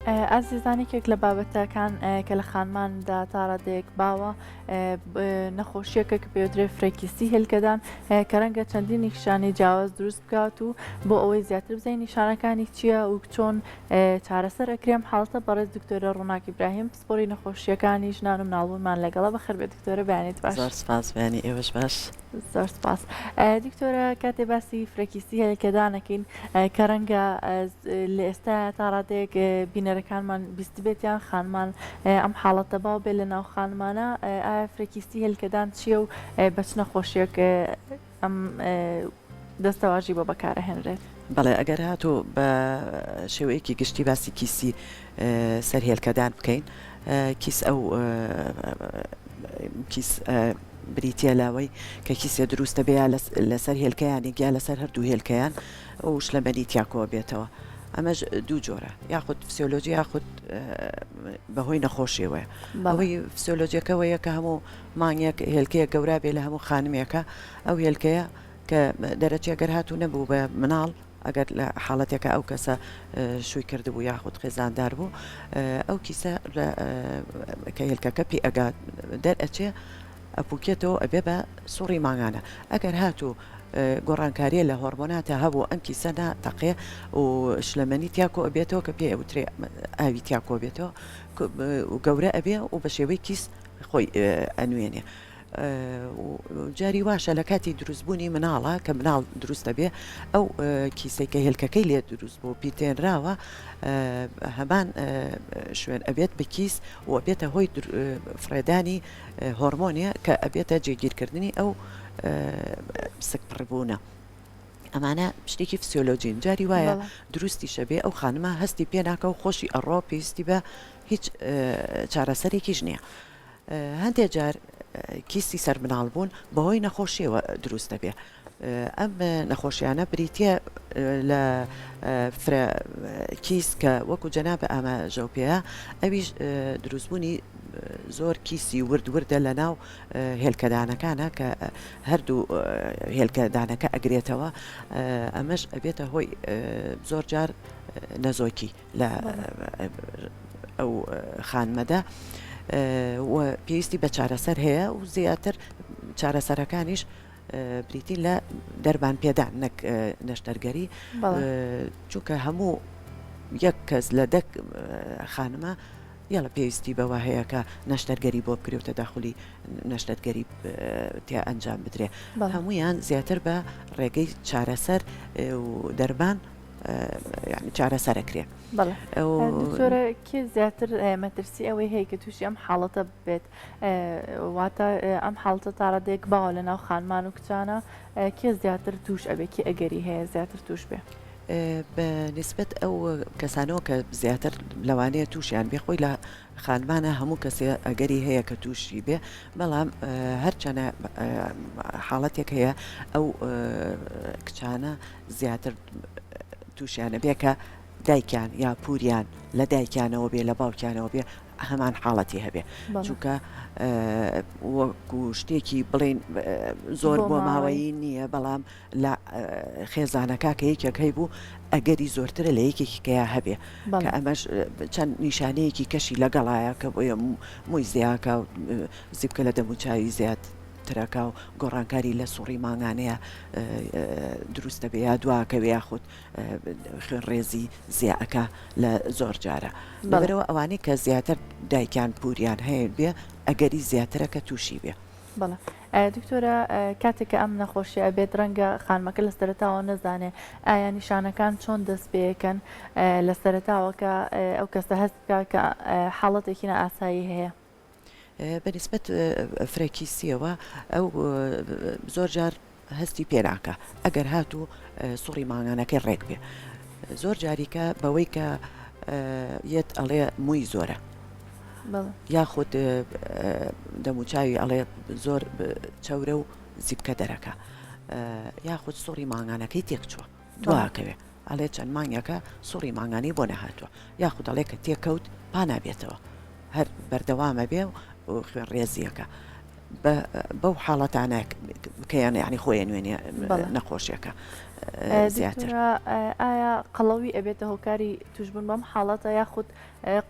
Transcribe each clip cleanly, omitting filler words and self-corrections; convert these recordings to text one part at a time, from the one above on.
ئازیزانێکێک لە بابەتەکان کە لە خانماندا تا ڕادەیەک باوە نەخۆشیەکە کە پێوترێ فرێکیستی هێلکەدان کە ڕەنگە چەندین نیشانەی جیاواز دروست بکات و بۆ ئەوەی زیاتر بزانین نیشانەکانی چییە و چۆن چارەسەر ئەکرێم حاڵەتە بەڕێز دکتۆرە ڕووناک ئیبراهیم پسپۆڕی نەخۆشیەکانی ژنان و مناڵبوونمان لەگەڵا بەخێر بێ دکتۆرە بەیانیت باش. زۆر سپاس بەیانی ئێوەش باش. زۆر سپاس. دکتۆرە کاتێ باسی فرێکیستی هێلکەدانەکەین کە ڕەنگە لە ئێستا تا ڕادەیەک بینەرەکانمان بیست بێتیان خانمان ئەم حاڵەتە باو بێت لە ناو خانمانە ئایا فرێکیستی هێلکەدان چییە و بە چ نەخۆشیەک ئەم دەستەواژی بۆ بەکارەهێنرێت؟ بەڵێ ئەگەر هاتوو بە شێوەیەکی گشتی باسی کیسی سەرهێلکەدان بکەین کیس ئەو کیس بریتە لاوەی کە کیسێ دروستە بێ لەسەر هێلکەیانی گیا لەسەر هەردوو هێلکەیان ئەو شلەمەنی تیاکۆ بێتەوە. ئەمەش دوو جۆرە یاخود فسیۆلۆژی یاخود بەهۆی نەخۆشیەوەی ئەوەی فسیۆلۆژیەکەوەیە کە هەموو مانگێک هێلکەیە گەورە بێ لە هەموو خانمێکە ئەو هێلکەیە کە دەرەچێ گەر هاتوو نەبوو بە مناڵ ئەگەر لە حاڵەتێکە ئەو کەسە شووی کردبوو یاخود خێزاندار بوو ئەو کیسە کە هێلکەکە پێ ئەگات دەرئەچێ ئەپوکێتەوە ئەبێ بە سوڕی ماگانە ئەگەر هاتوو گۆڕانکاریە لە هۆرمۆناتە هەبوو ئەم کیسە ناتەقێ و شلەمەنی تیاکۆ ئەبێتەوە کە پێ ئەوترێ ئاوی تیاکۆ بێتەوە و گەورە ئەبێ و بە شێوەی کیس خۆی ئەنوێنێ. جاری واشە لە کاتی دروستبوونی مناڵە کە مناڵ دروستە بێ ئەو کیسەی کە هێلکەکەی لێ دروست بوو پیتێنراوە هەمان شوێن ئەبێت بە کیس و ئەبێتە هۆی فرێدانی هۆرمۆنیە کە ئەبێتە جێگیرکردنی ئەو سکپڕبوونە. ئەمانە شتێکی فسیۆلۆژین جاری وایە دروستی شەبێ ئەو خانمە هەستی پێ ناکە و خۆشی ئەڕۆ پێویستی بە هیچ چارەسەرێکیش نییە. هەندێک جار کیستی سەر مناڵ بوون بەهۆی نەخۆشیەوە دروستە بێ. ئەم نەخۆشیانە بریتە لە کیس کە وەکو جەنابە ئاماژەوپەیە ئەویش دروستبوونی زۆر کیسی وردە لە ناو هێلکەدانەکانە کە هەردوو هێلکەدانەکە ئەگرێتەوە ئەمەش ئەبێتە هۆی زۆر جار نەزۆکی لە ئەو خانمەدا و پێویستی بە چارەسەر هەیە و زیاتر چارەسەرەکانیش بریتین لە دەربان پێدان نەک نەشتەرگەری چونکە هەموو یەک کەس لە دەک خانمە یاڵە پێویستی بەوە هەیە کە نەشتەرگەری بۆ بکرێتە داخلی نەشتەرگەری تیا ئەنجام بدرێ هەمویان زیاتر بە ڕێگەی چارەسەر و دەربان چارەسەرەکرێ. دکتۆرە کێ زیاتر مەترسی ئەوەی هەیە کە تووشی ئەم حاڵەتە بێت واتە ئەم حاڵتە تاڕادێک باوە لە ناو خانمان و کچانە کێ زیاتر توش ئەبێ کی ئەگەری هەیە زیاتر توش بێ؟ بە نسبەت ئەو کەسانەوە کە زیاتر لەوانەیە تووشیان بێ خۆی لە خانمانە هەموو کەسێ ئەگەری هەیە کە تووشی بێ بەڵام هەرچەنە حاڵەتێک هەیە ئەو کچانە زیاتر تووشیانە بێ کە دایکیان یا پوریان لە دایکیانەوە بێ لە باوکیانەوە بێ هەمان حاڵەتی هەبێ چونکە وەکو شتێکی بڵێن زۆر بۆ ماوەیی نییە بەڵام لە خێزانەکە کە یەکێک هەی بوو ئەگەری زۆرترە لە یەکێکی کەیا هەبێ کە ئەمەش چەند نیشانەیەکی کەشی لەگەڵایە کە بۆیە مووی زیاکە و زیبکە لە دەموچاوی زیاد ترەکە و گۆڕانکاری لە سوڕی ماگانەیە دروستە بێ یا دواکەوێ یاخود خوێن ڕێزی زیاکە لە زۆر جارە لەبەرەوە ئەوانەی کە زیاتر دایکیان پوریان هەیە بێ ئەگەری زیاترە کە تووشی بێ. بەڵێ دکتۆرە کاتێککە ئەم نەخۆشیە ئەبێت ڕەنگە خانمەکە لە سەرەتاوە نەزانێ ئایا نیشانەکان چۆن دەست پێەکەن لە سەرەتاوەکە ئەو کەسە هەست بکە کە حاڵەتێکی ئاسایی هەیە؟ بەنسبەت فرێکیسیەوە ئەو زۆر جار هەستی پێراکە ئەگەر هاتوو سوڕی ماگانەکەی ڕێک بێ زۆر جاریکە بەوەی کە یەت ئەڵێ مووی زۆرە یاخود دەموچاوی ئەڵێ زۆر چەورە و زیبکە دەرەکە یاخود سوڕی ماگانەکەی تێکچووە دواکەوێ ئەڵێ چەند مانگەکە سوڕی ماگانی بۆ نەهاتووە یاخود ئەڵێ کە تێکەوت پانابێتەوە هەر بەردەوامە بێ و خوێن ڕێزیەکە بەو حاڵەتانە کەیان یعنی خۆیان نوێنێ بەڵێ. نەخۆشیەکە زیاتر. دکتۆرە ئایا قەڵەوی ئەبێتە هۆکاری توشببوون بەم حاڵەتە یاخود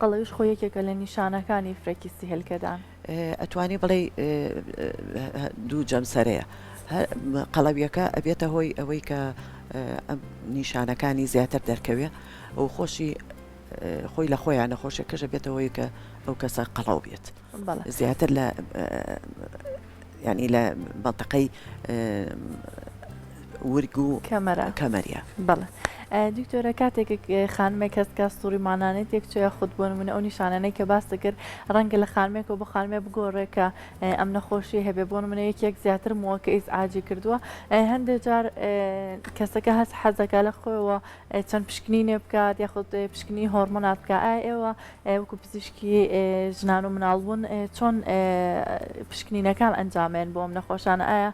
قەڵەویش خۆ یەکێکە لە نیشانەکانی فرێکیستی هێلکەدان؟ ئەتوانی بڵێ دوو جەمسەرەیە. قەڵەویەکە ئەبێتە هۆی ئەوەی کە ئەم نیشانەکانی زیاتر دەرکەوێ و خۆشی خۆی لە خۆیان نەخۆشیەکەشە بێتەوەی کە ئەو کەسە قەڵاو بێت زیاتر لە ینی لە منطقەی ورگ و کەمەریە. بەڵێ. دکتۆرە کاتێک خانمێک هەستکە سووری مانانێت تێک چۆە خودت بۆ نمونە ئەو نیشانانەی کە باس دەکرد ڕەنگە لە خانمێک و بە خانمێ بگۆڕێکە ئەم نەخۆشی هەبێ بۆ نمونە یەکێک زیاتر مووەکە ئیزعاجی کردووە هەندێک جار کەسەکە هەست حەزەکە لە خۆیەوە چەند پشکنینێ بکات یاخود پشکنی هۆرمۆنات بکە ئێوە وەکو پزیشکی ژنان و مناڵبوون چۆن پشکنینەکان ئەنجامێن بۆ ئەم نەخۆشانە ئایا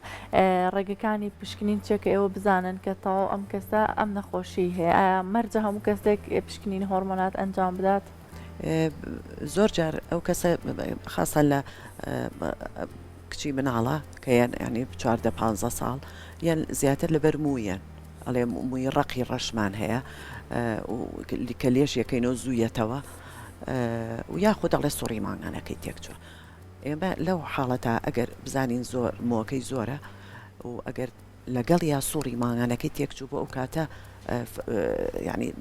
ڕێگەکانی پشکنین چێکە ئێوە بزانن کە تەواو ئەم کەسە ئەم نەخۆشی هەیە مەرجە هەموو کەسێک پشکنین هۆرمۆنات ئەنجام بدات؟ زۆر جار ئەو کەسە خاصە لە کچی مناڵە کە ینی 14-15 ساڵ یان زیاتر لەبەر مویان ئەڵێ مووی ڕقی ڕەشمان هەیە کە لێش یەکەینەوە زوویەتەوە و یاخود دەڵێ سوڕی ماگانەکەی تێکچوە. ئێمە لەو حاڵەتە ئەگەر بزانین زۆر مووەکەی زۆرە و ئەگەر لەگەڵ یا سوڕی ماگانەکەی تێکچوو بۆ ئەو کاتە ینی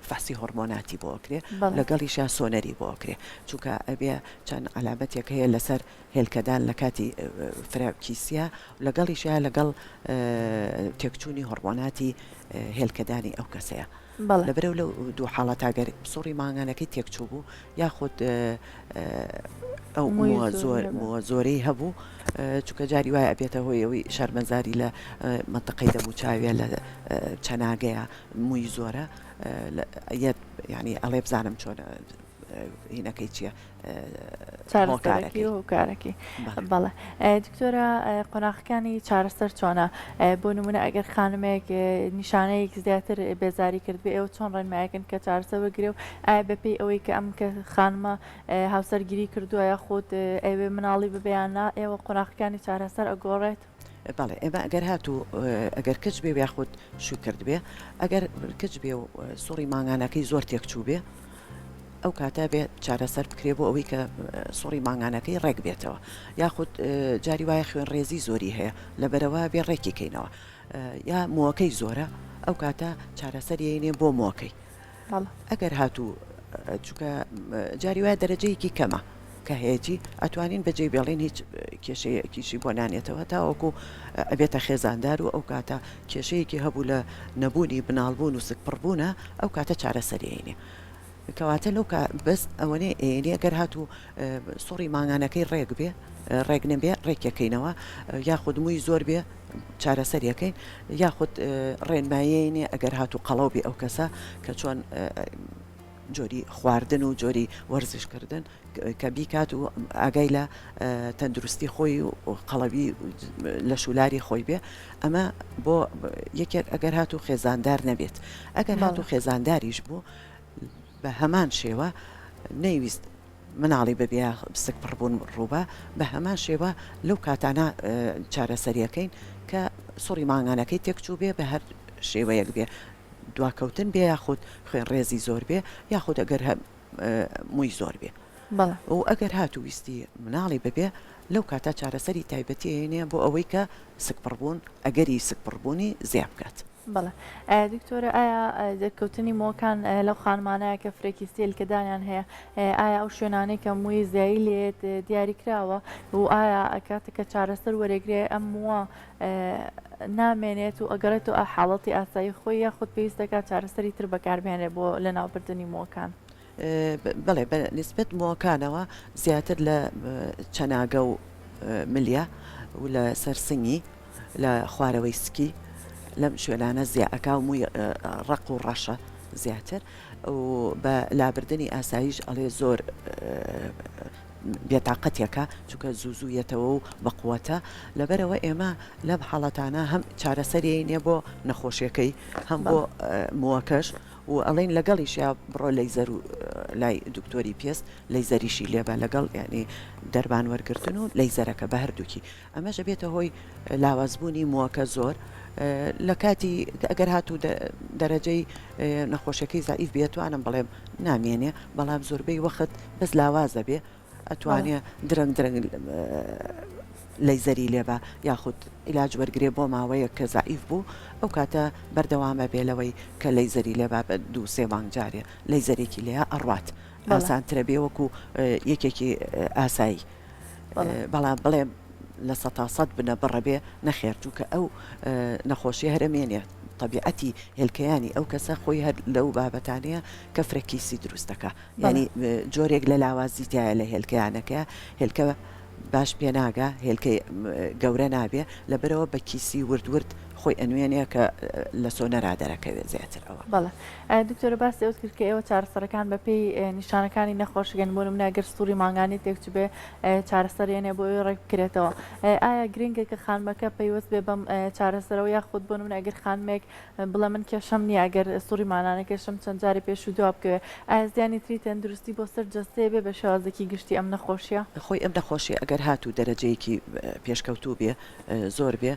فەحسی هۆرمۆناتی بۆکرێ لەگەڵیشا سۆنەری بۆکرێ چونکە ئەبێ چەند علامەتێک هەیە لەسەر هێلکەدان لە کاتی فراکیسیا لەگەڵیشە لەگەڵ تێکچوونی هۆرمۆناتی هێلکەدانی ئەو کەسەیە. لەبەرەو لەو دوو حاڵەت ئەگەر سوڕی ماگانەکەی تێکچوو بوو یاخود ئەو مووە زۆرەی هەبوو چونکە جاری وایە ئەبێتە هۆی ئەوەی شەرمەزاری لە منطقەی دەموو چاویە لە چەناگەیە مووی زۆرە ینی ئەڵێ بزانم چۆن هینەکەی چییە هۆکارێکی. بەڵێ. دکتۆرە قۆناغەکانی چارەسەر چۆنە بۆ نمونە ئەگەر خانمێک نیشانەیەک زیاتر بێزاری کرد بێ ئێوە چۆن ڕێنمایەکەن کە چارەسەر بگرێ و ئایا بەپێی ئەوەی کە ئەم کە خانمە هاوسەرگیری کردووە یا خۆت ئەوێ مناڵی ببیاننا ئێوە قۆناغەکانی چارەسەر ئەگۆڕێت؟ بەڵێ ئێمە ئەگەر هاتوو ئەگەر کچ بێ یاخود شوو کرد بێ ئەگەر کچ بێ و سوڕی ماگانەکەی زۆر تێکچوو بێ ئەو کاتە بێت چارەسەر بکرێ بۆ ئەوەی کە سوڕی ماگانەکەی ڕێک بێتەوە یاخود جاری وایە خوێن ڕێزی زۆری هەیە لەبەرەوە بێ ڕێکی کەینەوە یا مووەکەی زۆرە ئەو کاتە چارەسەریێنێ بۆ مووەکەی. ئەگەر هاتوو چونکە جاری وایە دەرەجەیەکی کەمە کە هەیەی ئەتوانین بەجێ بێڵێن هیچ کێشەیەکیشی بۆ نانێتەوە تاوەکو ئەبێتە خێزاندار و ئەو کاتە کێشەیەکی هەبوو لە نەبوونی بناڵبوون و سکپڕبوونە ئەو کاتە چارەسەریێنێ. کەواتە لەو بەس ئەوەنێ ئێنێ گەر هاتوو سوڕی ماگانەکەی ڕێک بێ ڕێک نەبێ ڕێکەکەینەوە یاخود مووی زۆر بێ چارەسەریەکەین یاخود ڕێنمایەیەنێ ئەگەر هاتوو قەڵەو بێ ئەو کەسە کە چۆن جۆری خواردن و جۆری وەرزشکردن کە بیکات و ئاگای لە تەندروستی خۆی و قەڵەوی لە شولاری خۆی بێ ئەمە بۆ یەکێک ئەگەر هاتوو خێزاندار نەبێت ئەگەر هاتوو خێزانداریش بوو بە هەمان شێوە نەیویست مناڵی بەبێ سک پڕبوون ڕووبە بە هەمان شێوە لەو کاتانە چارەسەریەکەین کە سوڕی ماگانەکەی تێکچوو بێ بە هەر شێوەیەک بێ دواکەوتن بێ یاخود خوێن ڕێزی زۆر بێ یاخود ئەگەر مووی زۆر بێ و ئەگەر هاتوویستی مناڵی ببێ لەو کاتە چارەسەری تایبەتی هێنێ بۆ ئەوەی کە سکپڕبوون ئەگەری سکپڕبوونی زیاد بکات. بەڵێ. دکتۆرە ئایا دەرکەوتنی مۆکان لەو خانمانەیە کە فرێکیستی هێلکەدانیان هەیە ئایا ئەو شوێنانەی کە مووی زیایی لێت دیاریکراوە و ئایا کاتێککە چارەسەر وەرەگرێ ئەم وە نامێنێت و ئەگەڕێت و حاڵەتی ئاسایی خۆی یاخود پێویستەکە چارەسەری تر بەکاربێنێ بۆ لە ناوبردننی مۆکان؟ بڵێ بە نسبەت مۆکانەوە زیاتر لە چەناگە و ملیە و لە سەرسنگی لە خوارەوەی سکی لەم شوێنانە زیعەکە و مووی ڕق و ڕەشە زیاتر و بە لابردننی ئاساییش ئەڵێ زۆر بێتاقەتێکە چونکە زووزوویەتەوە و بەقوەتە لەبەرەوە ئێمە لەم حاڵەتانە هەم چارەسەریێنێ بۆ نەخۆشیەکەی هەم بۆ مووەکەش و ئەڵێن لەگەڵیش یا بڕۆ لەیزەر و لای دکتۆری پێست لەیزەریشی لێبە لەگەڵ یعنی دەربان وەرگرتن و لەیزەرەکە بە هەردووکی ئەمەژە بێتە هۆی لاوازبوونی مووەکە زۆر لە کاتی ئەگەر هاتوو دەرەجەی نەخۆشیەکەی زائیف بێتوانم بڵێم نامێنێ بەڵام زۆربەی وەخت بەس لاوازە بێ ئەتوانێت درەنگ لەیزەری لێبە یاخود عیلاج وەرگێ بۆ ماوەیە کە زائیف بوو ئەو کاتە بەردەوامە بێلەوەی کە لەیزەری لێبا بە 2-3 مانگ جارێ لەیزەرێکی لێە ئەڕات ئاسانترە بێ وەکو یەکێکی ئاسایی بەڵام بڵێم لە 100% بنە بڕەبێ نەخێر چووکە ئەو نەخۆشیە هەرمێنێت طبیعەتی هێلکەیانی ئەو کەسە خۆی هەر لەو بابەتانەیە کە فرەکیسی دروستەکە ینی جۆرێک لە لاوازیتایە لە هێلکەیانەکە هێلکە باش پێ ناگە هێلکەی گەورە نابێ لەبەرەوە بە کیسی وردورد خۆی ئەنوێنەیە کە لە سۆنەرا دەرەکەوێت زیاترەوە بەڵێ دکتۆرە باسی ئەوت کرد کە ئێوە چارەسەرەکان بەپێی نیشانەکانی نەخۆشگەن بۆ نمونە ئەگەر سووری ماگانی تێکچ بێ چارەسەرێنێ بۆ ڕێک بکرێتەوە ئایا گرنگە کە خانمەکە پەیوەست بێ بەم چارەسەرەوە یاخود بۆ نمونە ئەگەر خانمێک بڵێ من کێشەم نییە ئەگەر سووری مانانە کێشم چەند جاری پێش و دواب بکەوێ ئایا زیانی تری تەندروستی بۆ سەر جەستەیە بێ بە شێوازێکی گشتی ئەم نەخۆشیە خۆی ئەم نەخۆشی ئەگەر هاتوو دەرەجەیەکی پێشکەوتوو بێ زۆر بێ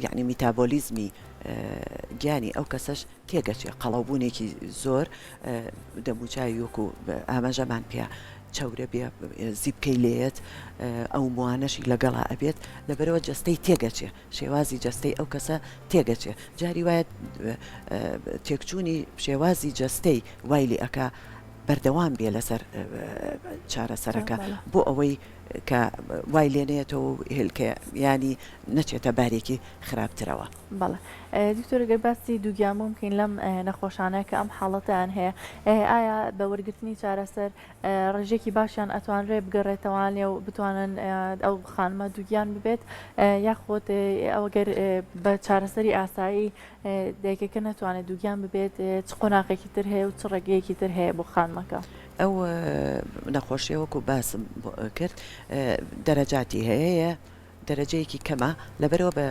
یعنی میتابۆلیزمی گیانی ئەو کەسەش تێگەچێ قەڵەوبوونێکی زۆر دەموچای وەکو ئاماژەمان پێ چەورە بێ زیبکەی لێت ئەو موانەشی لەگەڵا ئەبێت لەبەرەوە جەستەی تێگەچێ شێوازی جەستەی ئەو کەسە تێگەچێ جاری وایە تێکچوونی شێوازی جەستەی وایلی ئەکا بەردەوام بێ لەسەر چارەسەرەکە بۆ ئەوەی کە وای لێنێتەوە هێلکە ینی نەچێتە بارێکی خراپترەوە بەڵێ دکتۆرەگەر باسی دووگیامۆ بکەین لەم نەخۆشانەیە کە ئەم حاڵەتیان هەیە ئایا بە وەرگرتنی چارەسەر ڕێژێکی باشیان ئەتوانرێ بگەڕێتەوانێ و بتوانن ئەو خانمە دووگیان ببێت یاخۆت ئەوەگەر بە چارەسەری ئاسایی دایکەکە نەتوانێت دووگیان ببێت چ قۆناغێکی تر هەیە و چ ڕێگەیەکی تر هەیە بۆ خانمەکە ئەو نەخۆشیە وەکو باسم کرد دەرەجاتی هەیە دەرەجەیەکی کەمە لەبەرەوە بە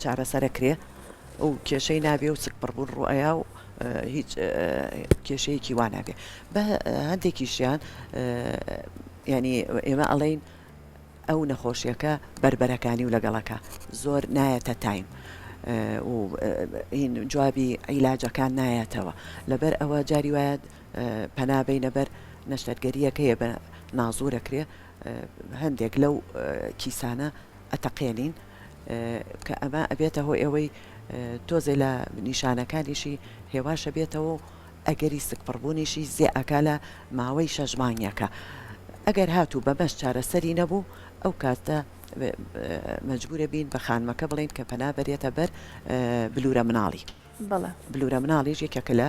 چارەسەرەکرێ و کێشەی نابێ و سک پڕبوون ڕوئەیە و هیچ کێشەیەکی وانابێ بە هەندێکیشیان ینی ئێمە ئەڵێین ئەو نەخۆشیەکە بربەرەکانی و لەگەڵەکە زۆر نایەتە تایم و هین جوابی عیلاجەکان نایەتەوە لەبەر ئەوە جاری وایە پەنابەینە بەر نەشتەرگەریەکەیە بە نازوورەکرێ هەندێک لەو کیسانە ئەتەقێنین کە ئەمە ئەبێتە هۆی ئەوەی تۆزێ لە نیشانەکانیشی هێواشە بێتەوە ئەگەری سکپڕبوونیشی زێئەکە لە ماوەی 6 مانگێکە ئەگەر هاتوو بە بەش چارەسەری نەبوو ئەو کاتە مەجبورە بین بە خانمەکە بڵین کە پەنا بەرێتە بەر بلورە مناڵی بلورە مناڵیش یەکێکە لە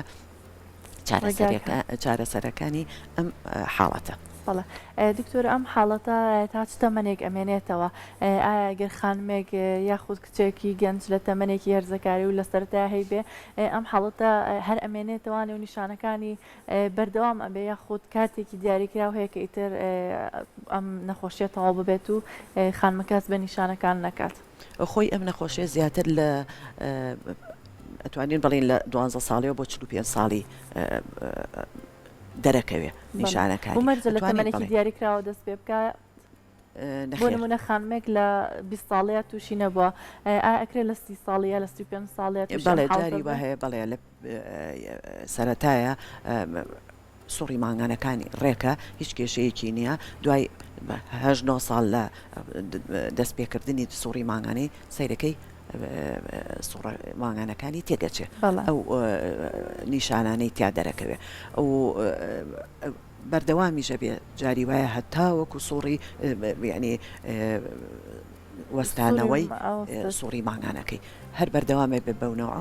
چارەسەرەکانی ئەم حاڵەتە بەڵێ دکتۆر ئەم حاڵەتە تا چ تەمەنێک ئەمێنێتەوە ئایا گەر خانمێک یاخود کچێکی گەنج لە تەمەنێکی هەرزەکاری و لە سەرتا هەی بێ ئەم حاڵەتە هەر ئەمێنێتەوانێ و نیشانەکانی بەردەوام ئەبێ یاخود کاتێکی دیاریکراو هەیە کە ئیتر ئەم نەخۆشیە تەواو ببێت و خانمەکەس بە نیشانەکان نەکات خۆی ئەم نەخۆشیە زیاتر لە ئەتوانین بڵین لە 12 ساڵیەوە بۆ 45 ساڵی دەرەکەوێ نیشانەکانی ومەرجە لە تەمەنێکی دیاریکراوە دەست پێ بکە بۆ نمونە خانمێک لە 20 ساڵەیە تووشی نەبووە ئەکرێت لە 30 ساڵیە لە 35 ساڵیە بەڵێ جاری وە هەیە بەڵێ لە سەرەتایە سوڕی مانگانەکانی ڕێکە هیچ کێشەیەکی نییە دوای 8 ساڵ لە دەستپێکردنی سوڕی مانگانەی سەیرەکەی مانگانەکانی تێگەچێت ئەو نیشانانەی تیا دەرەکەوێت ئەو بەردەوامیشە بێ جاری وایە هەتا وەکو سوڕی ینی وەستانەوەی سوڕی مانگانەکەی هەر بەردەوامێ بێ بەونەوە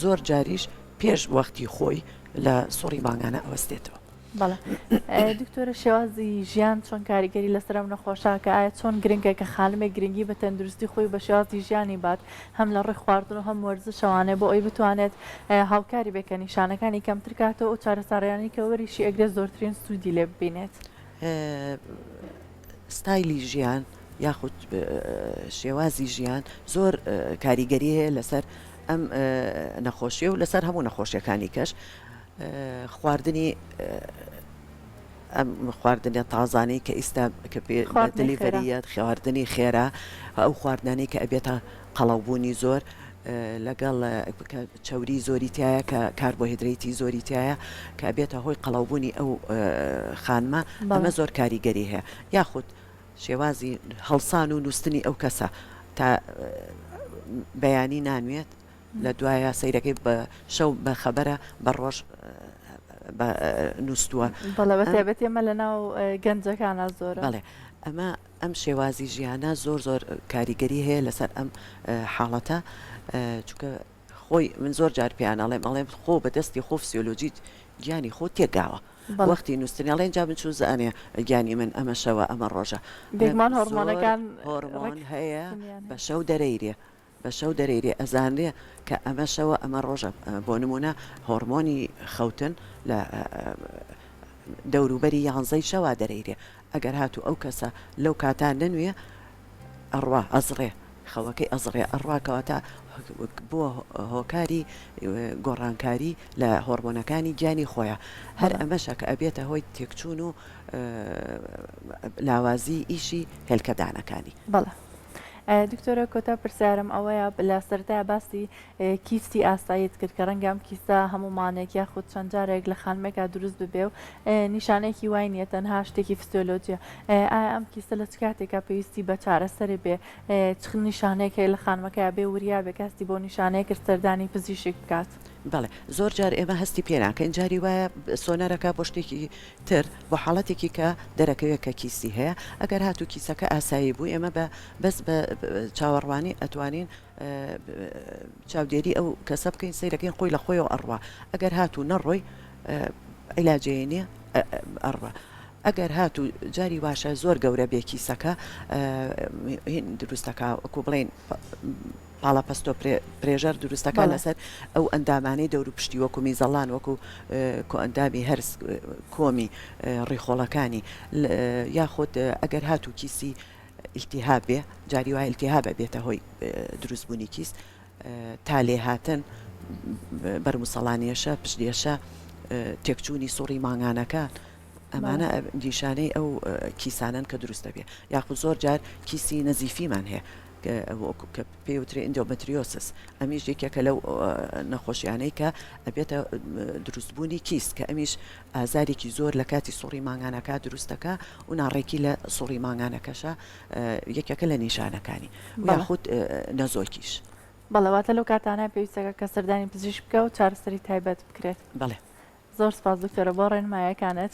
زۆر جاریش پێش وەختی خۆی لە سوڕی مانگانە ئەوەستێتەوە بەڵێ دکتۆرە شێوازی ژیان چۆن کاریگەری لەسەر ئەم نەخۆشە کە ئایا چۆن گرنگە کە خانمێک گرنگی بە تەندروستی خۆی بە شێوازی ژیانی بات هەم لە ڕێی خواردن و هەم وەرزشەوانێ بۆ ئەوی بتوانێت هاوکاری بێکە نیشانەکانی کەمتر کاتەوە و چارەسەرایانی کە وەریشی ئەگرێت زۆرترین سوودی لێ ببینێت ستایلی ژیان یاخود شێوازی ژیان زۆر کاریگەری هەیە لەسەر ئەم نەخۆشیە و لەسەر هەموو نەخۆشیەکانی کەش خواردنی ئەم خواردنە تازانەی کە ئێستا کە دلیڤەریەت خواردنی خێرا ئەو خواردنانەی کە ئەبێتە قەڵەوبوونی زۆر لەگەڵ چەوری زۆری تایە کە کاربۆهیدریتی زۆری تایە کە بێتە هۆی قەڵەوبوونی ئەو خانمە ئەمە زۆر کاریگەری هەیە یاخود شێوازی هەڵسان و نووسنی ئەو کەسە تا بەیانی نانوێت لە دوایە سەیرەکەی بە شەو بە خەبەرە بە ڕۆژ نووسووە بەڵێ بەتایبەت ئێمە لە ناو گەنجەکانە زۆرە بەڵێ ئەمە ئەم شێوازی ژیانە زۆر زۆر کاریگەری هەیە لەسەر ئەم حاڵەتە چونکە خۆی من زۆر جار پیانەڵێم ئەڵێم خۆ بەدەستی خۆ فسیۆلۆجیت گیانی خۆ تێگاوە وەختی نووسنیاڵێن جا من چوو زانێ گیانی من ئەمە شەوە ئەمە ڕۆژە دێگمان هۆرمۆنەکان هۆرمۆن هەیە بە شەو دەرەیرێ بە شەو دەرەیرێ ئەزانرێ کە ئەمە شەوە ئەمە ڕۆژە بۆ نمونە هۆرمۆنی خەوتن لە دەوروبەری 11 شەوا دەرەیرێ ئەگەر هاتوو ئەو کەسە لەو کاتان نەنوێ ئەڕوا ئەزڕێ خەوەکەی ئەزڕێ ئەڕواکەواتە بۆ هۆکاری گۆڕانکاری لە هۆرمۆنەکانی گیانی خۆیە هەر ئەمەشە کە ئەبێتە هۆی تێکچوون و لاوازی ئیشی هێلکەدانەکانی بەڵێ دکتۆرە کۆتا پرسیارم ئەوەیە لە سەرەتای باسی کیستی ئاساییت کرد کە ڕەنگە ئەم کیسە هەمومانێک یاخود چەند جارێک لە خانمێکا دروست ببێ و نیشانێکی وای نیە تەنها شتێکی فسیۆلۆجیە ئایا ئەم کیسە لە چ کاتێکا پێویستی بە چارەسەر بێ چ نیشانێکی لە خانمەکە بێ وریا بێ کاستی بۆ نیشانەیە کرد سەردانی پزیشک بکات بەڵێ زۆر جار ئێمە هەستی پێناکەین جاری وایە سۆنەرەکە بۆ شتێکی تر بۆ حاڵەتێکی کە دەرەکەوێت کە کیسی هەیە ئەگەر هاتوو کیسەکە ئاسایی بوو ئێمە بەس بە چاوەڕوانی ئەتوانین چاودێری ئەو کەسە بکەین سیرەکەین خۆی لە خۆیەوە ئەڕوا ئەگەر هاتوو نەڕۆی عیلاجێ نیە ئەڕوا ئەگەر هاتوو جاری واشە زۆر گەورە بێ کیسەکە دروستەکە وەکو بڵێن پاڵە پەستۆ پرێژەر دروستەکە لەسەر ئەو ئەندامانەی دەور و پشتی وەکو میزەڵان وەکو ئەندامی هەرس کۆمی ڕێخۆڵەکانی یاخود ئەگەر هاتوو کیسی ئیلتیهاب بێ جاری وای ئیلتیهابە بێتە هۆی دروستبوونی کیس تا لێ هاتن بەرموسەڵانیەشە پشتێشە تێکچوونی سوڕی ماگانەکان ئەمانە نیشانەی ئەو کیسانن کە دروستە بێ یاخود زۆر جار کیسی نەزیفیمان هەیە کە پێوترێ ئەندۆمەتریۆسس ئەمیش یەکێکە لەو نەخۆشیانەی کە ئەبێتە دروستبوونی کیس کە ئەمیش ئازارێکی زۆر لە کاتی سوڕی ماگانەکە دروستەکە و ناڕێکی لە سوڕی ماگانەکەشە یەکێکە لە نیشانەکانی یاخود نەزۆکیش بەڵەواتە لەو کاتانە پێویستەکە کە سەردانی پزیشک بکە و چارەسەری تایبەت بکرێت بەڵێ زۆر سپاس دکتۆرە بۆ ڕێنماییەکانت